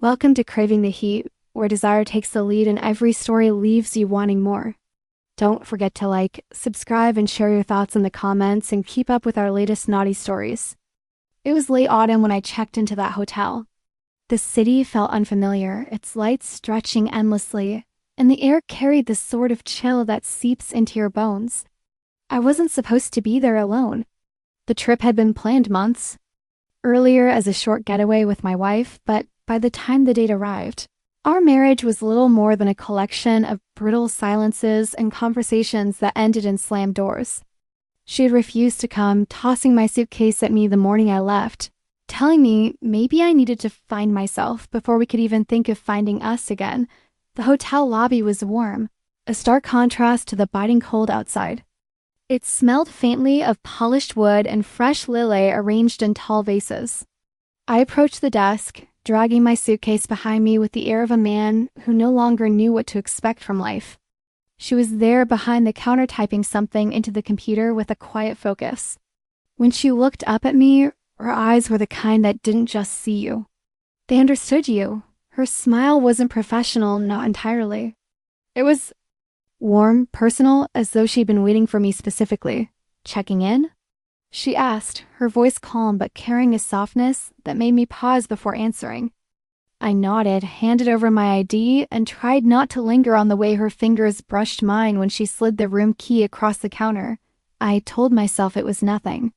Welcome to Craving the Heat, where desire takes the lead and every story leaves you wanting more. Don't forget to like, subscribe, and share your thoughts in the comments and keep up with our latest naughty stories. It was late autumn when I checked into that hotel. The city felt unfamiliar, its lights stretching endlessly, and the air carried the sort of chill that seeps into your bones. I wasn't supposed to be there alone. The trip had been planned months earlier as a short getaway with my wife, but by the time the date arrived, our marriage was little more than a collection of brittle silences and conversations that ended in slammed doors. She had refused to come, tossing my suitcase at me the morning I left, telling me maybe I needed to find myself before we could even think of finding us again. The hotel lobby was warm, a stark contrast to the biting cold outside. It smelled faintly of polished wood and fresh lily arranged in tall vases. I approached the desk, dragging my suitcase behind me with the air of a man who no longer knew what to expect from life. She was there behind the counter typing something into the computer with a quiet focus. When she looked up at me, her eyes were the kind that didn't just see you. They understood you. Her smile wasn't professional, not entirely. It was warm, personal, as though she'd been waiting for me specifically. Checking in? She asked, her voice calm but carrying a softness that made me pause before answering. I nodded, handed over my ID, and tried not to linger on the way her fingers brushed mine when she slid the room key across the counter. I told myself it was nothing.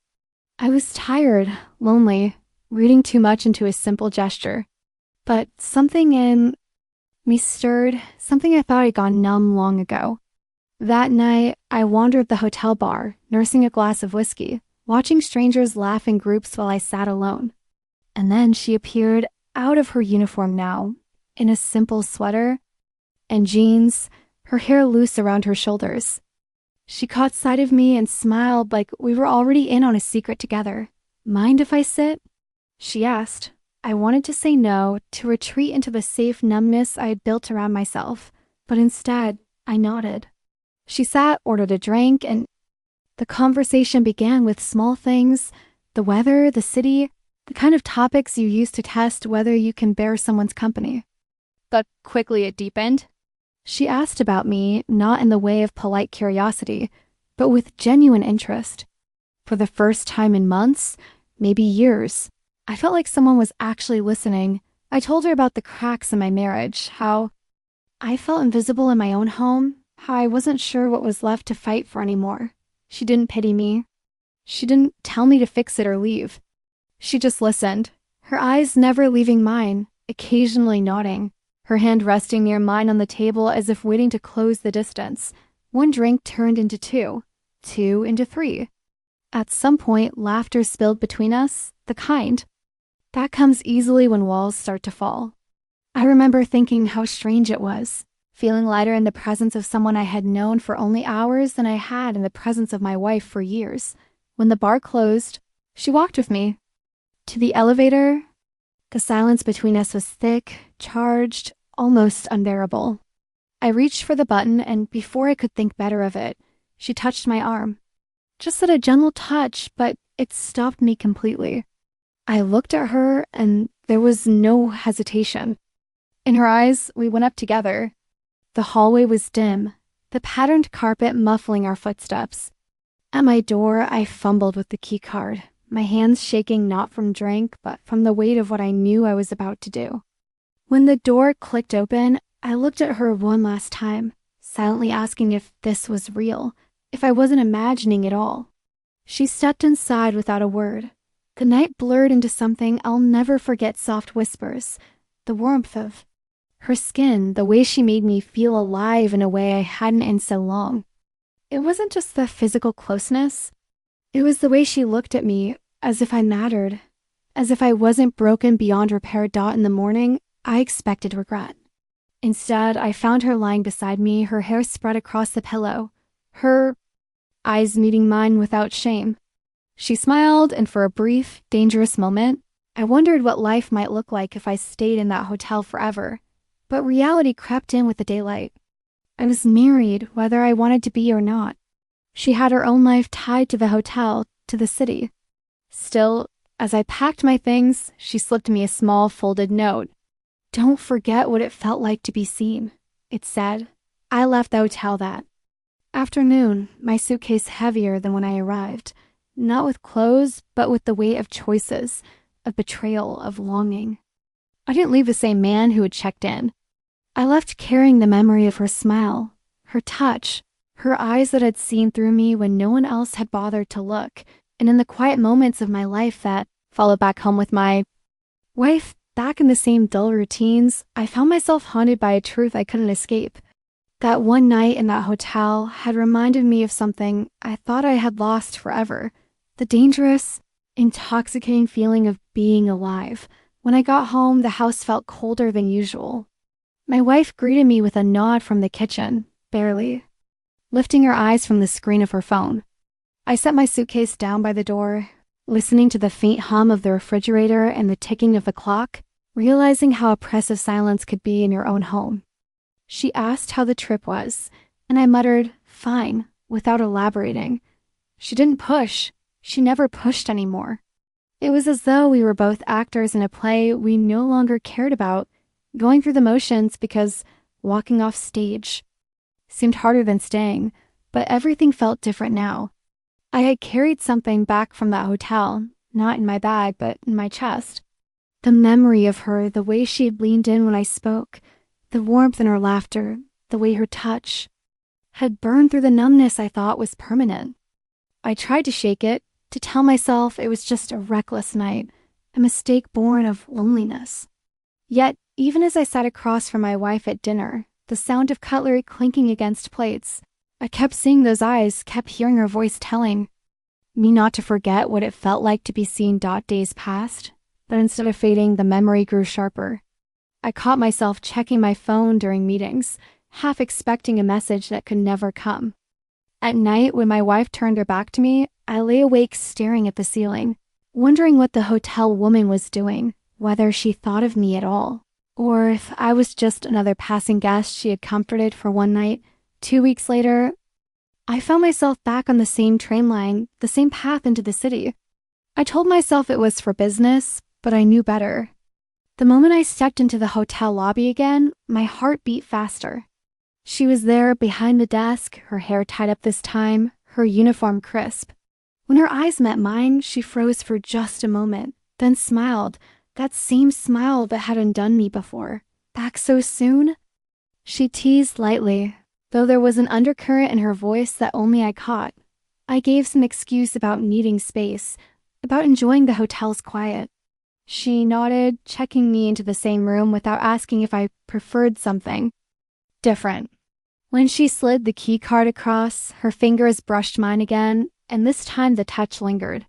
I was tired, lonely, reading too much into a simple gesture. But something in me stirred, something I thought had gone numb long ago. That night, I wandered the hotel bar, nursing a glass of whiskey, watching strangers laugh in groups while I sat alone. And then she appeared out of her uniform now, in a simple sweater and jeans, her hair loose around her shoulders. She caught sight of me and smiled like we were already in on a secret together. Mind if I sit? She asked. I wanted to say no, to retreat into the safe numbness I had built around myself, but instead, I nodded. She sat, ordered a drink, and the conversation began with small things, the weather, the city, the kind of topics you use to test whether you can bear someone's company. But quickly it deepened. She asked about me, not in the way of polite curiosity, but with genuine interest. For the first time in months, maybe years, I felt like someone was actually listening. I told her about the cracks in my marriage, how I felt invisible in my own home, how I wasn't sure what was left to fight for anymore. She didn't pity me. She didn't tell me to fix it or leave. She just listened, her eyes never leaving mine, occasionally nodding, her hand resting near mine on the table as if waiting to close the distance. One drink turned into two into three. At some point, laughter spilled between us, the kind that comes easily when walls start to fall. I remember thinking how strange it was, feeling lighter in the presence of someone I had known for only hours than I had in the presence of my wife for years. When the bar closed, she walked with me to the elevator. The silence between us was thick, charged, almost unbearable. I reached for the button, and before I could think better of it, she touched my arm. Just at a gentle touch, but it stopped me completely. I looked at her, and there was no hesitation. In her eyes, we went up together. The hallway was dim, the patterned carpet muffling our footsteps. At my door, I fumbled with the key card, my hands shaking not from drink, but from the weight of what I knew I was about to do. When the door clicked open, I looked at her one last time, silently asking if this was real, if I wasn't imagining it all. She stepped inside without a word. The night blurred into something I'll never forget: soft whispers, the warmth of her skin, the way she made me feel alive in a way I hadn't in so long. It wasn't just the physical closeness. It was the way she looked at me, as if I mattered, as if I wasn't broken beyond repair. In the morning, I expected regret. Instead, I found her lying beside me, her hair spread across the pillow, her eyes meeting mine without shame. She smiled, and for a brief, dangerous moment, I wondered what life might look like if I stayed in that hotel forever. But reality crept in with the daylight. I was married, whether I wanted to be or not. She had her own life tied to the hotel, to the city. Still, as I packed my things, she slipped me a small folded note. Don't forget what it felt like to be seen, it said. I left the hotel that afternoon, my suitcase heavier than when I arrived, not with clothes, but with the weight of choices, of betrayal, of longing. I didn't leave the same man who had checked in. I left carrying the memory of her smile, her touch, her eyes that had seen through me when no one else had bothered to look, and in the quiet moments of my life that followed back home with my wife, back in the same dull routines, I found myself haunted by a truth I couldn't escape. That one night in that hotel had reminded me of something I thought I had lost forever. The dangerous, intoxicating feeling of being alive. When I got home, the house felt colder than usual. My wife greeted me with a nod from the kitchen, barely, lifting her eyes from the screen of her phone. I set my suitcase down by the door, listening to the faint hum of the refrigerator and the ticking of the clock, realizing how oppressive silence could be in your own home. She asked how the trip was, and I muttered, "Fine," without elaborating. She didn't push. She never pushed anymore. It was as though we were both actors in a play we no longer cared about, going through the motions because walking off stage seemed harder than staying, but everything felt different now. I had carried something back from that hotel, not in my bag, but in my chest. The memory of her, the way she had leaned in when I spoke, the warmth in her laughter, the way her touch had burned through the numbness I thought was permanent. I tried to shake it, to tell myself it was just a reckless night, a mistake born of loneliness. Yet, even as I sat across from my wife at dinner, the sound of cutlery clinking against plates, I kept seeing those eyes, kept hearing her voice telling me not to forget what it felt like to be seen. Days passed, but instead of fading, the memory grew sharper. I caught myself checking my phone during meetings, half expecting a message that could never come. At night, when my wife turned her back to me, I lay awake staring at the ceiling, wondering what the hotel woman was doing, whether she thought of me at all, or if I was just another passing guest she had comforted for one night. 2 weeks later, I found myself back on the same train line, the same path into the city. I told myself it was for business, but I knew better. The moment I stepped into the hotel lobby again, my heart beat faster. She was there behind the desk, her hair tied up this time, her uniform crisp. When her eyes met mine, she froze for just a moment, then smiled, that same smile that had undone me before. Back so soon? She teased lightly, though there was an undercurrent in her voice that only I caught. I gave some excuse about needing space, about enjoying the hotel's quiet. She nodded, checking me into the same room without asking if I preferred something different. When she slid the key card across, her fingers brushed mine again, and this time the touch lingered.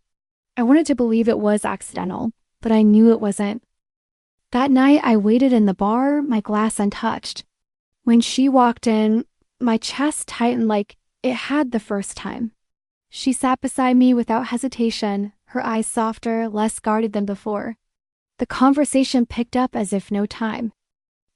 I wanted to believe it was accidental, but I knew it wasn't. That night, I waited in the bar, my glass untouched. When she walked in, my chest tightened like it had the first time. She sat beside me without hesitation, her eyes softer, less guarded than before. The conversation picked up as if no time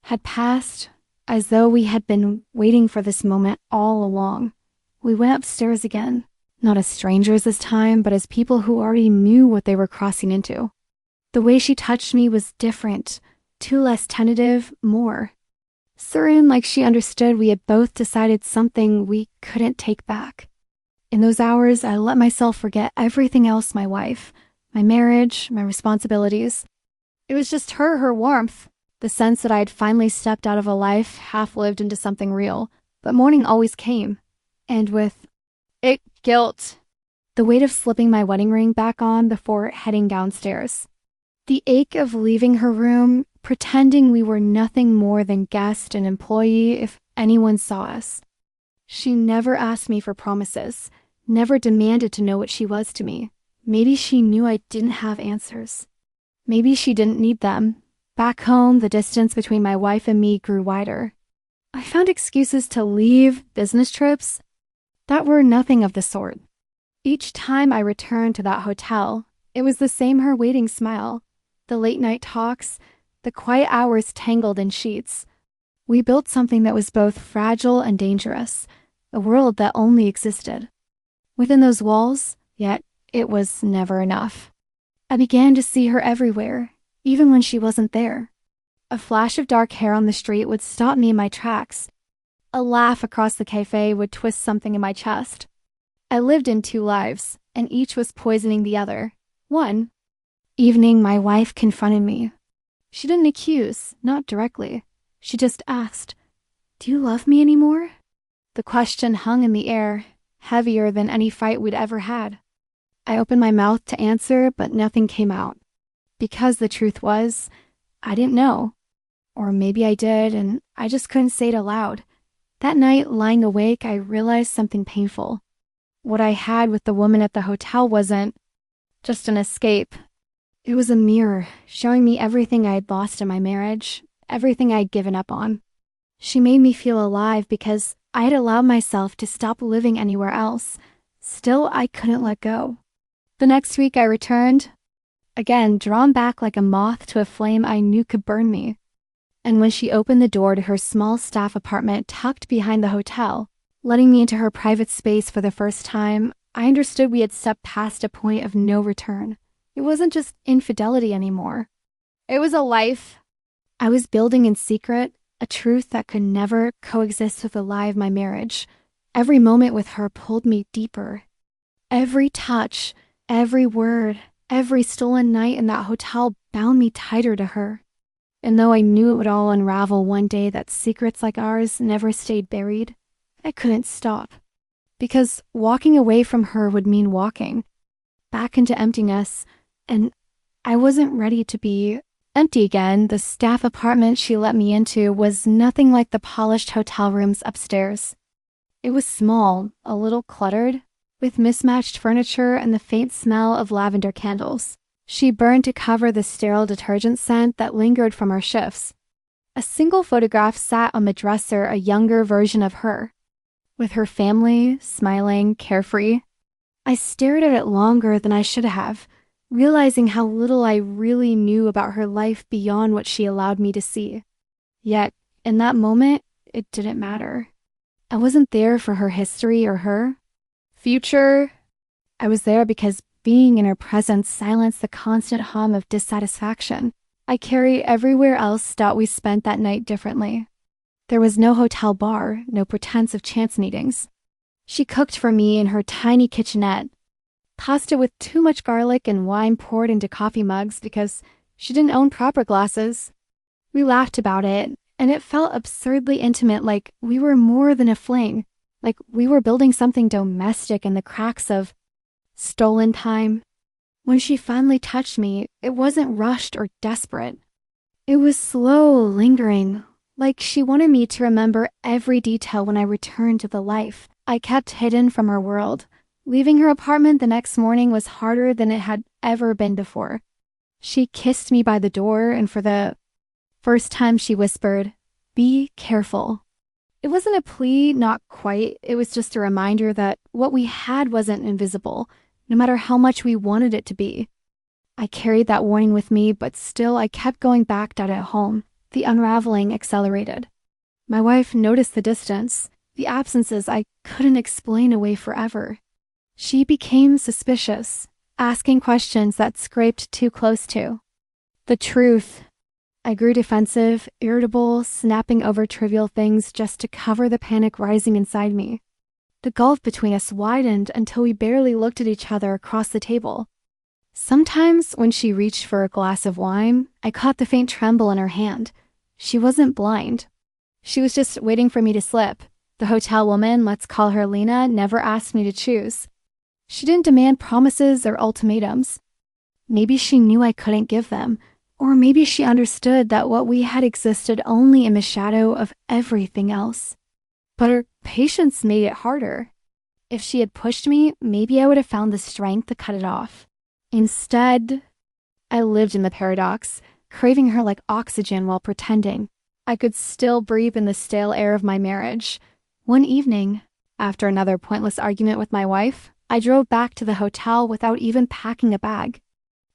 had passed, as though we had been waiting for this moment all along. We went upstairs again, not as strangers this time, but as people who already knew what they were crossing into. The way she touched me was different, too less tentative, more certain, like she understood we had both decided something we couldn't take back. In those hours, I let myself forget everything else, my wife, my marriage, my responsibilities. It was just her warmth, the sense that I had finally stepped out of a life half-lived into something real. But morning always came, and with it, guilt. The weight of slipping my wedding ring back on before heading downstairs. The ache of leaving her room, pretending we were nothing more than guest and employee if anyone saw us. She never asked me for promises, never demanded to know what she was to me. Maybe she knew I didn't have answers. Maybe she didn't need them. Back home, the distance between my wife and me grew wider. I found excuses to leave, business trips, that were nothing of the sort. Each time I returned to that hotel, it was the same her waiting smile, the late-night talks, the quiet hours tangled in sheets. We built something that was both fragile and dangerous, a world that only existed within those walls, yet it was never enough. I began to see her everywhere, even when she wasn't there. A flash of dark hair on the street would stop me in my tracks. A laugh across the cafe would twist something in my chest. I lived in two lives, and each was poisoning the other. One evening, my wife confronted me. She didn't accuse, not directly. She just asked, "Do you love me anymore?" The question hung in the air, heavier than any fight we'd ever had. I opened my mouth to answer, but nothing came out. Because the truth was, I didn't know. Or maybe I did, and I just couldn't say it aloud. That night, lying awake, I realized something painful. What I had with the woman at the hotel wasn't just an escape. It was a mirror, showing me everything I had lost in my marriage, everything I'd given up on. She made me feel alive because I had allowed myself to stop living anywhere else. Still, I couldn't let go. The next week I returned, again drawn back like a moth to a flame I knew could burn me. And when she opened the door to her small staff apartment tucked behind the hotel, letting me into her private space for the first time, I understood we had stepped past a point of no return. It wasn't just infidelity anymore. It was a life I was building in secret, a truth that could never coexist with the lie of my marriage. Every moment with her pulled me deeper. Every touch, every word, every stolen night in that hotel bound me tighter to her. And though I knew it would all unravel one day, that secrets like ours never stayed buried, I couldn't stop. Because walking away from her would mean walking back into emptiness, and I wasn't ready to be empty again. The staff apartment she let me into was nothing like the polished hotel rooms upstairs. It was small, a little cluttered, with mismatched furniture and the faint smell of lavender candles she burned to cover the sterile detergent scent that lingered from our shifts. A single photograph sat on the dresser, a younger version of her, with her family, smiling, carefree. I stared at it longer than I should have, realizing how little I really knew about her life beyond what she allowed me to see. Yet, in that moment, it didn't matter. I wasn't there for her history or her future. I was there because being in her presence silenced the constant hum of dissatisfaction I carried everywhere else. Thought we spent that night differently. There was no hotel bar, no pretense of chance meetings. She cooked for me in her tiny kitchenette, pasta with too much garlic and wine poured into coffee mugs because she didn't own proper glasses. We laughed about it, and it felt absurdly intimate, like we were more than a fling, like we were building something domestic in the cracks of stolen time. When she finally touched me, it wasn't rushed or desperate. It was slow, lingering, like she wanted me to remember every detail when I returned to the life I kept hidden from her world. Leaving her apartment the next morning was harder than it had ever been before. She kissed me by the door, and for the first time she whispered, "Be careful." It wasn't a plea, not quite. It was just a reminder that what we had wasn't invisible, no matter how much we wanted it to be. I carried that warning with me, but still I kept going back down at home. The unraveling accelerated. My wife noticed the distance, the absences I couldn't explain away forever. She became suspicious, asking questions that scraped too close to the truth. I grew defensive, irritable, snapping over trivial things just to cover the panic rising inside me. The gulf between us widened until we barely looked at each other across the table. Sometimes, when she reached for a glass of wine, I caught the faint tremble in her hand. She wasn't blind. She was just waiting for me to slip. The hotel woman, let's call her Lena, never asked me to choose. She didn't demand promises or ultimatums. Maybe she knew I couldn't give them, or maybe she understood that what we had existed only in the shadow of everything else. But her patience made it harder. If she had pushed me, maybe I would have found the strength to cut it off. Instead, I lived in the paradox, craving her like oxygen while pretending I could still breathe in the stale air of my marriage. One evening, after another pointless argument with my wife, I drove back to the hotel without even packing a bag.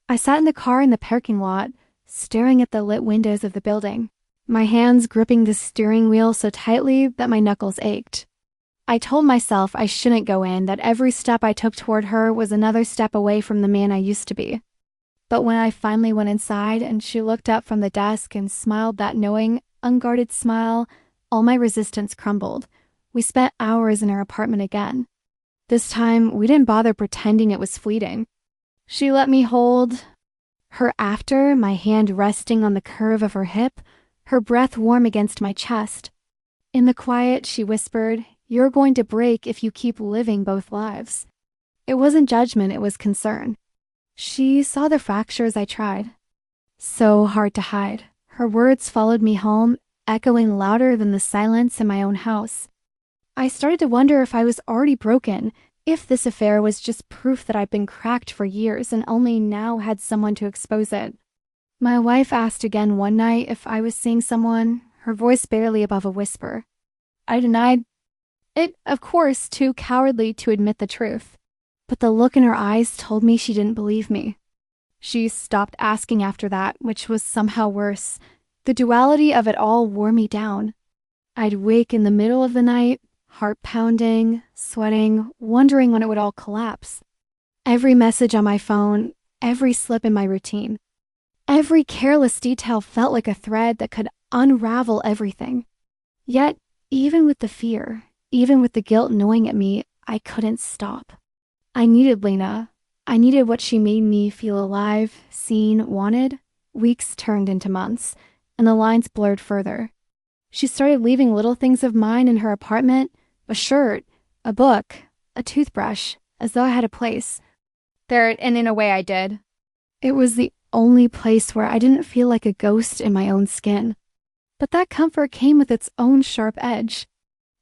I sat in the car in the parking lot, staring at the lit windows of the building, my hands gripping the steering wheel so tightly that my knuckles ached. I told myself I shouldn't go in, that every step I took toward her was another step away from the man I used to be. But when I finally went inside and she looked up from the desk and smiled that knowing, unguarded smile, all my resistance crumbled. We spent hours in her apartment again. This time, we didn't bother pretending it was fleeting. She let me hold her after, my hand resting on the curve of her hip, her breath warm against my chest. In the quiet, she whispered, "You're going to break if you keep living both lives." It wasn't judgment, it was concern. She saw the fractures I tried. So hard to hide. Her words followed me home, echoing louder than the silence in my own house. I started to wonder if I was already broken, if this affair was just proof that I'd been cracked for years and only now had someone to expose it. My wife asked again one night if I was seeing someone, her voice barely above a whisper. I denied it, of course, too cowardly to admit the truth. But the look in her eyes told me she didn't believe me. She stopped asking after that, which was somehow worse. The duality of it all wore me down. I'd wake in the middle of the night, heart pounding, sweating, wondering when it would all collapse. Every message on my phone, every slip in my routine, every careless detail felt like a thread that could unravel everything. Yet, even with the fear, even with the guilt gnawing at me, I couldn't stop. I needed Lena. I needed what she made me feel alive, seen, wanted. Weeks turned into months, and the lines blurred further. She started leaving little things of mine in her apartment, a shirt, a book, a toothbrush, as though I had a place there, and in a way I did. It was the only place where I didn't feel like a ghost in my own skin. But that comfort came with its own sharp edge.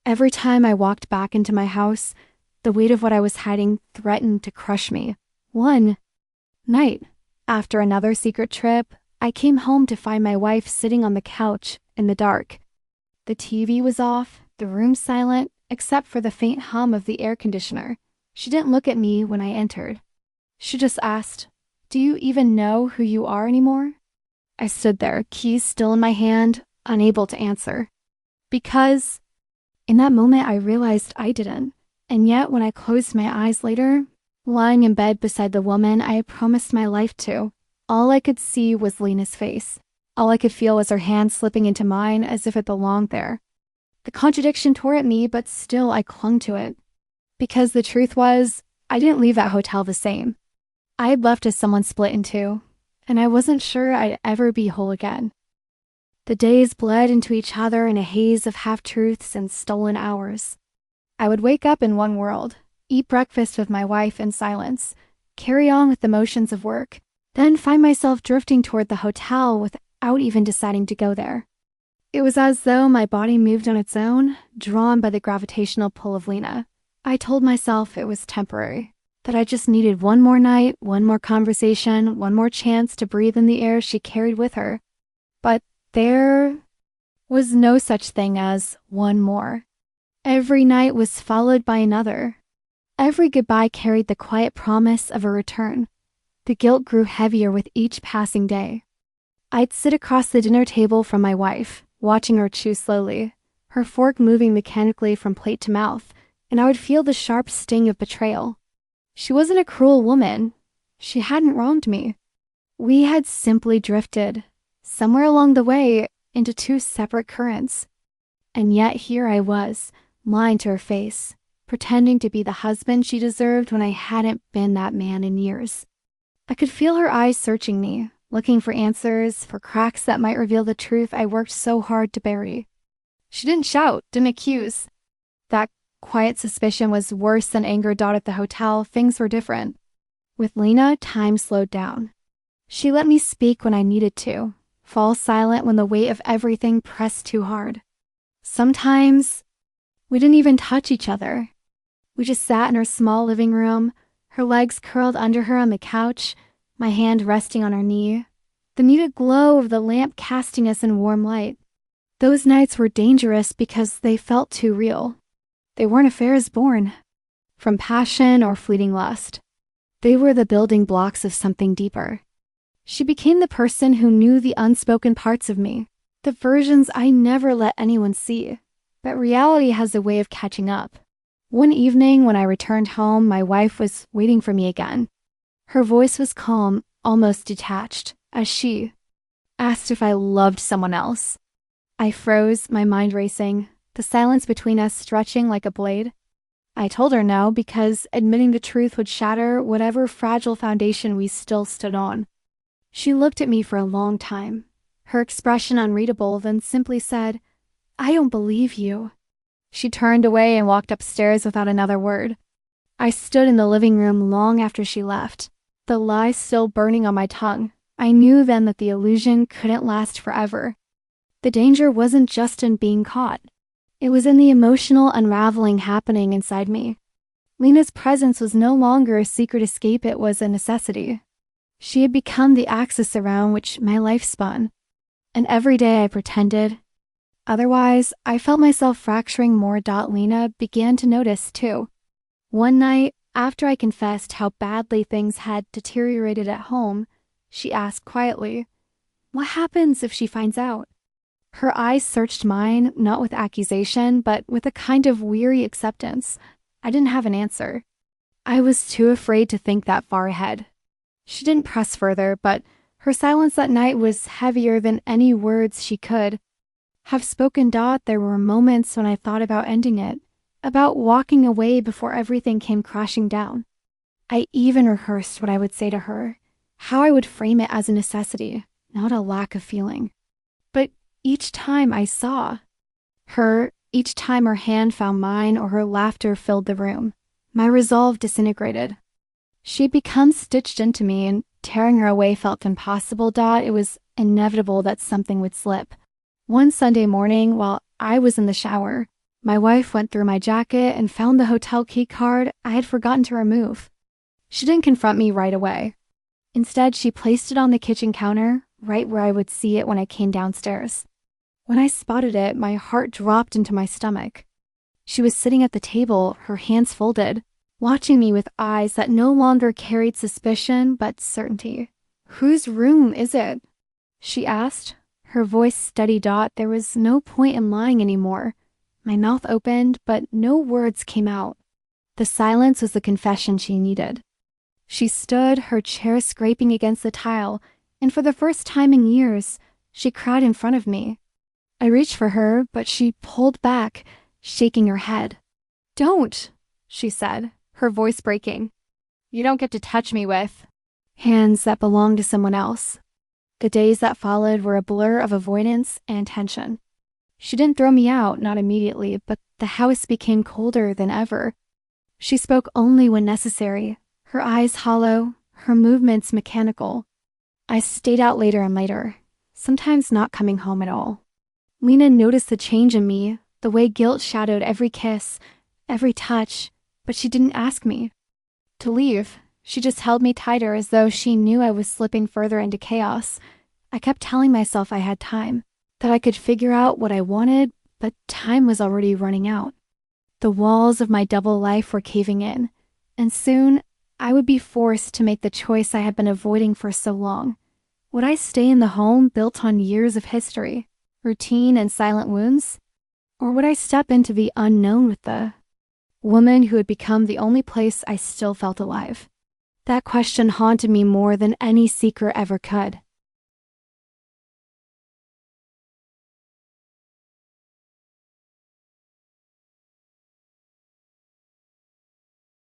Every time I walked back into my house, the weight of what I was hiding threatened to crush me. One night, after another secret trip, I came home to find my wife sitting on the couch in the dark. The TV was off, the room silent, except for the faint hum of the air conditioner. She didn't look at me when I entered. She just asked, "Do you even know who you are anymore?" I stood there, keys still in my hand, unable to answer. Because in that moment I realized I didn't. And yet, when I closed my eyes later, lying in bed beside the woman I had promised my life to, all I could see was Lena's face. All I could feel was her hand slipping into mine as if it belonged there. The contradiction tore at me, but still I clung to it. Because the truth was, I didn't leave that hotel the same. I had left as someone split in two, and I wasn't sure I'd ever be whole again. The days bled into each other in a haze of half-truths and stolen hours. I would wake up in one world, eat breakfast with my wife in silence, carry on with the motions of work, then find myself drifting toward the hotel without even deciding to go there. It was as though my body moved on its own, drawn by the gravitational pull of Lena. I told myself it was temporary, that I just needed one more night, one more conversation, one more chance to breathe in the air she carried with her. But there was no such thing as one more. Every night was followed by another. Every goodbye carried the quiet promise of a return. The guilt grew heavier with each passing day. I'd sit across the dinner table from my wife, watching her chew slowly, her fork moving mechanically from plate to mouth, and I would feel the sharp sting of betrayal. She wasn't a cruel woman. She hadn't wronged me. We had simply drifted, somewhere along the way, into two separate currents. And yet here I was, lying to her face, pretending to be the husband she deserved when I hadn't been that man in years. I could feel her eyes searching me, looking for answers, for cracks that might reveal the truth I worked so hard to bury. She didn't shout, didn't accuse. That quiet suspicion was worse than anger at the hotel. Things were different. With Lena, time slowed down. She let me speak when I needed to, fall silent when the weight of everything pressed too hard. Sometimes we didn't even touch each other. We just sat in her small living room, her legs curled under her on the couch, my hand resting on her knee, the muted glow of the lamp casting us in warm light. Those nights were dangerous because they felt too real. They weren't affairs born from passion or fleeting lust. They were the building blocks of something deeper. She became the person who knew the unspoken parts of me, the versions I never let anyone see. But reality has a way of catching up. One evening when I returned home, my wife was waiting for me again. Her voice was calm, almost detached, as she asked if I loved someone else. I froze, my mind racing, the silence between us stretching like a blade. I told her no because admitting the truth would shatter whatever fragile foundation we still stood on. She looked at me for a long time, her expression unreadable, then simply said, "I don't believe you." She turned away and walked upstairs without another word. I stood in the living room long after she left, the lie still burning on my tongue. I knew then that the illusion couldn't last forever. The danger wasn't just in being caught. It was in the emotional unraveling happening inside me. Lena's presence was no longer a secret escape, it was a necessity. She had become the axis around which my life spun. And every day I pretended. Otherwise, I felt myself fracturing more. Lena began to notice, too. One night, after I confessed how badly things had deteriorated at home, she asked quietly, "What happens if she finds out?" Her eyes searched mine, not with accusation, but with a kind of weary acceptance. I didn't have an answer. I was too afraid to think that far ahead. She didn't press further, but her silence that night was heavier than any words she could have spoken. There were moments when I thought about ending it, about walking away before everything came crashing down. I even rehearsed what I would say to her, how I would frame it as a necessity, not a lack of feeling. But each time I saw her, each time her hand found mine or her laughter filled the room, my resolve disintegrated. She had become stitched into me, and tearing her away felt impossible. It was inevitable that something would slip. One Sunday morning, while I was in the shower, my wife went through my jacket and found the hotel key card I had forgotten to remove. She didn't confront me right away. Instead, she placed it on the kitchen counter, right where I would see it when I came downstairs. When I spotted it, my heart dropped into my stomach. She was sitting at the table, her hands folded, watching me with eyes that no longer carried suspicion but certainty. "Whose room is it?" she asked, her voice steady. There was no point in lying anymore. My mouth opened, but no words came out. The silence was the confession she needed. She stood, her chair scraping against the tile, and for the first time in years, she cried in front of me. I reached for her, but she pulled back, shaking her head. "Don't," she said, her voice breaking. "You don't get to touch me with hands that belong to someone else." The days that followed were a blur of avoidance and tension. She didn't throw me out, not immediately, but the house became colder than ever. She spoke only when necessary, her eyes hollow, her movements mechanical. I stayed out later and later, sometimes not coming home at all. Lena noticed the change in me, the way guilt shadowed every kiss, every touch, but she didn't ask me to leave. She just held me tighter as though she knew I was slipping further into chaos. I kept telling myself I had time, that I could figure out what I wanted, but time was already running out. The walls of my double life were caving in, and soon I would be forced to make the choice I had been avoiding for so long. Would I stay in the home built on years of history, routine, and silent wounds? Or would I step into the unknown with the woman who had become the only place I still felt alive? That question haunted me more than any secret ever could.